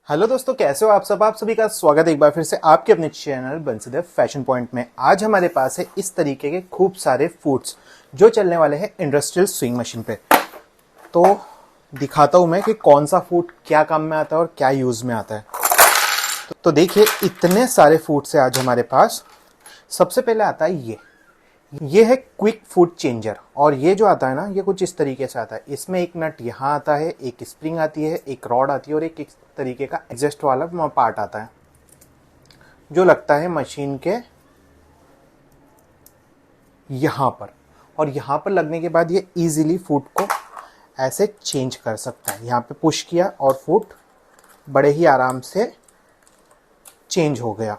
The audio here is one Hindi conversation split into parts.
हेलो दोस्तों, कैसे हो आप सब। आप सभी का स्वागत है एक बार फिर से आपके अपने चैनल बंसीधर फैशन पॉइंट में। आज हमारे पास है इस तरीके के खूब सारे फूड्स जो चलने वाले हैं इंडस्ट्रियल स्विंग मशीन पे। तो दिखाता हूं मैं कि कौन सा फूड क्या काम में आता है और क्या यूज में आता है। तो देखिए, इतने सारे फूड्स है आज हमारे पास। सबसे पहले आता है ये है क्विक फूड चेंजर। और ये जो आता है ना, ये कुछ इस तरीके से आता है। इसमें एक नट यहाँ आता है, एक स्प्रिंग आती है, एक रॉड आती है और एक इस तरीके का एडजस्ट वाला पार्ट आता है जो लगता है मशीन के यहाँ पर। और यहाँ पर लगने के बाद ये इजीली फूड को ऐसे चेंज कर सकता है। यहाँ पे पुश किया और फूड बड़े ही आराम से चेंज हो गया।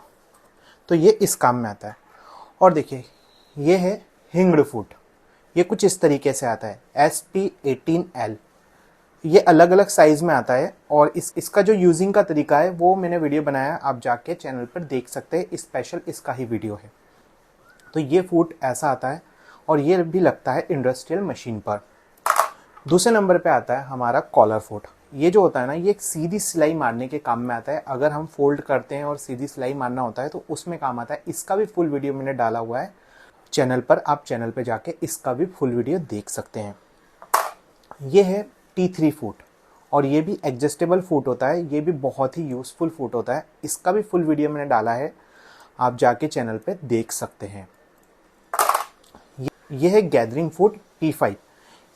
तो ये इस काम में आता है। और देखिए, ये है हिंग्ड फूड। ये कुछ इस तरीके से आता है SP18L। ये अलग अलग साइज में आता है और इसका जो यूजिंग का तरीका है वो मैंने वीडियो बनाया है, आप जाके चैनल पर देख सकते हैं। स्पेशल इसका ही वीडियो है। तो ये फूड ऐसा आता है और ये भी लगता है इंडस्ट्रियल मशीन पर। दूसरे नंबर पे आता है हमारा कॉलर फूड। ये जो होता है ना, ये एक सीधी सिलाई मारने के काम में आता है। अगर हम फोल्ड करते हैं और सीधी सिलाई मारना होता है तो उसमें काम आता है। इसका भी फुल वीडियो मैंने डाला हुआ है चैनल पर, आप चैनल पे जाके इसका भी फुल वीडियो देख सकते हैं। ये है T3 फूड और ये भी एडजस्टेबल फूड होता है। ये भी बहुत ही यूजफुल फूड होता है। इसका भी फुल वीडियो मैंने डाला है, आप जाके चैनल पे देख सकते हैं। ये है गैदरिंग फूड T5।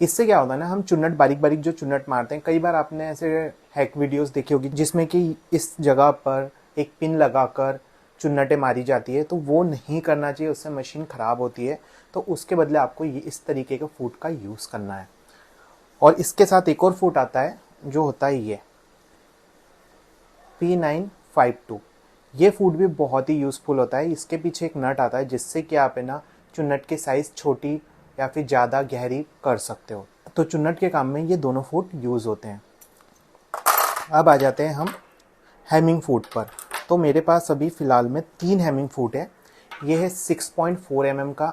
इससे क्या होता है ना, हम चुन्नट बारीक बारीक जो चुन्नट मारते हैं, कई बार आपने ऐसे हैक वीडियोस देखी होगी जिसमें कि इस जगह पर एक पिन लगाकर चुन्नटें मारी जाती है। तो वो नहीं करना चाहिए, उससे मशीन ख़राब होती है। तो उसके बदले आपको ये इस तरीके का फूड का यूज़ करना है। और इसके साथ एक और फूड आता है जो होता है ये P952। ये फूड भी बहुत ही यूज़फुल होता है। इसके पीछे एक नट आता है जिससे कि आप है ना चुन्नट की साइज़ छोटी या फिर ज़्यादा गहरी कर सकते हो। तो चुन्नट के काम में ये दोनों फूड यूज़ होते हैं। अब आ जाते हैं हम हैमिंग फूड पर। तो मेरे पास अभी फ़िलहाल में 3 हैमिंग फूड है। ये है 6.4 mm का।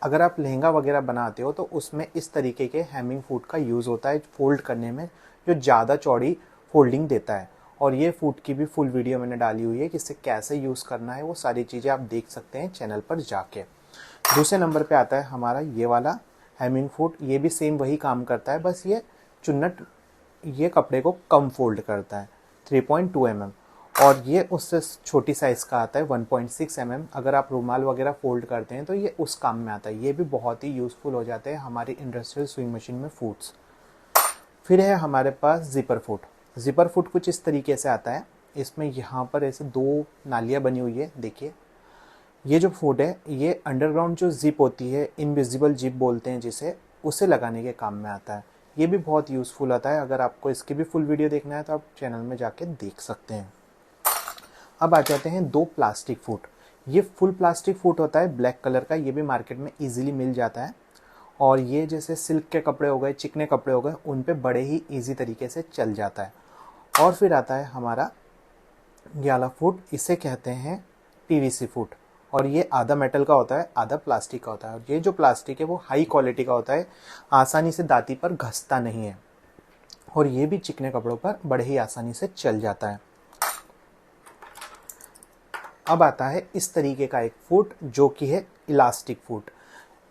अगर आप लहंगा वगैरह बनाते हो तो उसमें इस तरीके के हैमिंग फूड का यूज़ होता है फोल्ड करने में, जो ज़्यादा चौड़ी फोल्डिंग देता है। और ये फूड की भी फुल वीडियो मैंने डाली हुई है कि इसे कैसे यूज़ करना है। वो सारी चीज़ें आप देख सकते हैं चैनल पर जाके। दूसरे नंबर पे आता है हमारा ये वाला हैमिंग फूड। ये भी सेम वही काम करता है, बस ये चुन्नट ये कपड़े को कम फोल्ड करता है 3.2 mm। और ये उससे छोटी साइज़ का आता है 1.6 mm। अगर आप रुमाल वगैरह फोल्ड करते हैं तो ये उस काम में आता है। ये भी बहुत ही यूज़फुल हो जाते हैं हमारी इंडस्ट्रियल स्विंग मशीन में फूड्स। फिर है हमारे पास जिपर फूड। जिपर फूड कुछ इस तरीके से आता है। इसमें यहाँ पर ऐसे 2 नालियाँ बनी हुई है। देखिए, ये जो फूड है ये अंडरग्राउंड जो जिप होती है, इनविजिबल जिप बोलते हैं जिसे, उसे लगाने के काम में आता है। ये भी बहुत यूज़फुल आता है। अगर आपको इसकी भी फुल वीडियो देखना है तो आप चैनल में जाके देख सकते हैं। अब आ जाते हैं 2 प्लास्टिक फूड। ये फुल प्लास्टिक फूड होता है ब्लैक कलर का। ये भी मार्केट में इजीली मिल जाता है। और ये जैसे सिल्क के कपड़े हो गए, चिकने कपड़े हो गए, उन पे बड़े ही इजी तरीके से चल जाता है। और फिर आता है हमारा ये वाला फूड, इसे कहते हैं PVC फूड। और ये आधा मेटल का होता है, आधा प्लास्टिक का होता है। और ये जो प्लास्टिक है वो हाई क्वालिटी का होता है, आसानी से दांती पर घसता नहीं है। और ये भी चिकने कपड़ों पर बड़े ही आसानी से चल जाता है। अब आता है इस तरीके का एक फूड जो कि है इलास्टिक फूड।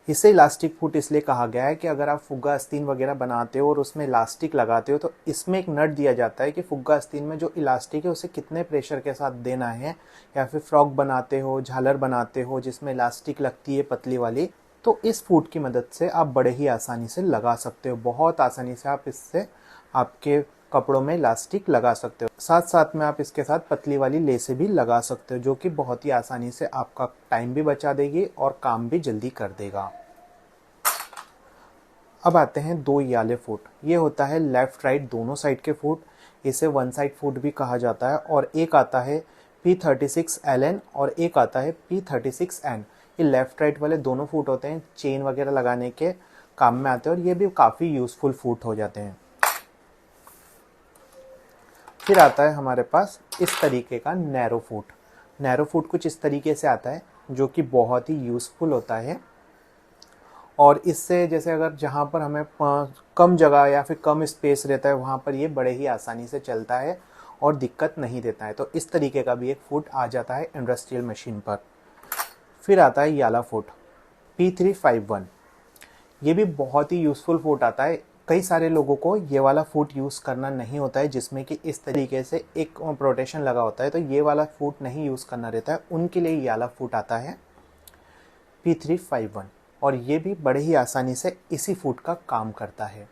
इसे इलास्टिक फूड इसलिए कहा गया है कि अगर आप फुग्गा आस्तीन वगैरह बनाते हो और उसमें इलास्टिक लगाते हो तो इसमें एक नट दिया जाता है कि फुग्गा आस्तीन में जो इलास्टिक है उसे कितने प्रेशर के साथ देना है। या फिर फ्रॉक बनाते हो, झालर बनाते हो जिसमें इलास्टिक लगती है पतली वाली, तो इस फूड की मदद से आप बड़े ही आसानी से लगा सकते हो। बहुत आसानी से आप इससे आपके कपड़ों में इलास्टिक लगा सकते हो। साथ साथ में आप इसके साथ पतली वाली लेसें भी लगा सकते हो, जो कि बहुत ही आसानी से आपका टाइम भी बचा देगी और काम भी जल्दी कर देगा। अब आते हैं 2 ये वाले फूड। ये होता है लेफ्ट राइट दोनों साइड के फूड। इसे वन साइड फूड भी कहा जाता है। और एक आता है P36LN और एक आता है P36N। ये लेफ्ट राइट वाले दोनों फूड होते हैं, चेन वगैरह लगाने के काम में आते हैं और ये भी काफ़ी यूज़फुल फूड हो जाते हैं। फिर आता है हमारे पास इस तरीके का नैरो फूड। नैरो फूड कुछ इस तरीके से आता है जो कि बहुत ही यूज़फुल होता है। और इससे जैसे अगर जहाँ पर हमें कम जगह या फिर कम स्पेस रहता है वहाँ पर ये बड़े ही आसानी से चलता है। और दिक्कत नहीं देता है। तो इस तरीके का भी एक फुट आ जाता है इंडस्ट्रियल मशीन पर। फिर आता है याला फुट P351। ये भी बहुत ही यूज़फुल फुट आता है। कई सारे लोगों को ये वाला फुट यूज़ करना नहीं होता है, जिसमें कि इस तरीके से एक प्रोटेक्शन लगा होता है, तो ये वाला फुट नहीं यूज़ करना रहता है। उनके लिए ये वाला फुट आता है P351 और ये भी बड़े ही आसानी से इसी फुट का काम करता है।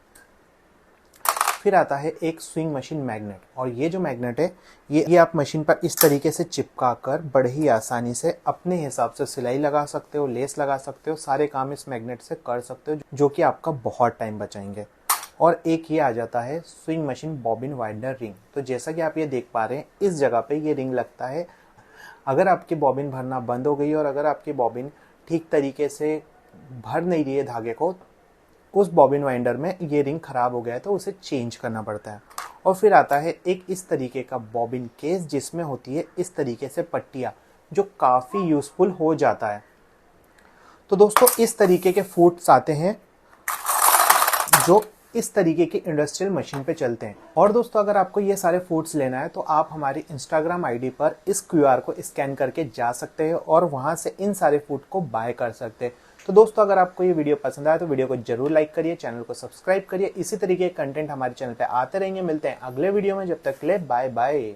फिर आता है एक स्विंग मशीन मैग्नेट, और ये जो मैग्नेट है ये आप मशीन पर इस तरीके से चिपका कर बड़े ही आसानी से अपने हिसाब से सिलाई लगा सकते हो, लेस लगा सकते हो, सारे काम इस मैग्नेट से कर सकते हो, जो कि आपका बहुत टाइम बचाएंगे। और एक ये आ जाता है swing machine bobbin winder ring. तो जैसा कि आप ये देख पा रहे हैं, इस जगह पे ये रिंग लगता है। अगर आपकी बॉबिन भरना बंद हो गई और अगर आपकी बॉबिन ठीक तरीके से भर नहीं रही है धागे को, उस बॉबिन वाइंडर में ये रिंग खराब हो गया है, तो उसे चेंज करना पड़ता है। और फिर आता है एक इस तरीके का बॉबिन केस, जिसमें होती है इस तरीके से पट्टियाँ, जो काफ़ी यूज़फुल हो जाता है। तो दोस्तों इस तरीके के फुट्स आते हैं जो इस तरीके की इंडस्ट्रियल मशीन पे चलते हैं। और दोस्तों अगर आपको ये सारे फुट्स लेना है तो आप हमारी इंस्टाग्राम आईडी पर इस QR को स्कैन करके जा सकते हैं और वहां से इन सारे फुट को बाय कर सकते हैं। तो दोस्तों अगर आपको ये वीडियो पसंद आया तो वीडियो को जरूर लाइक करिए, चैनल को सब्सक्राइब करिए। इसी तरीके के कंटेंट हमारे चैनल पे आते रहेंगे। मिलते हैं अगले वीडियो में, जब तक के लिए बाय बाय।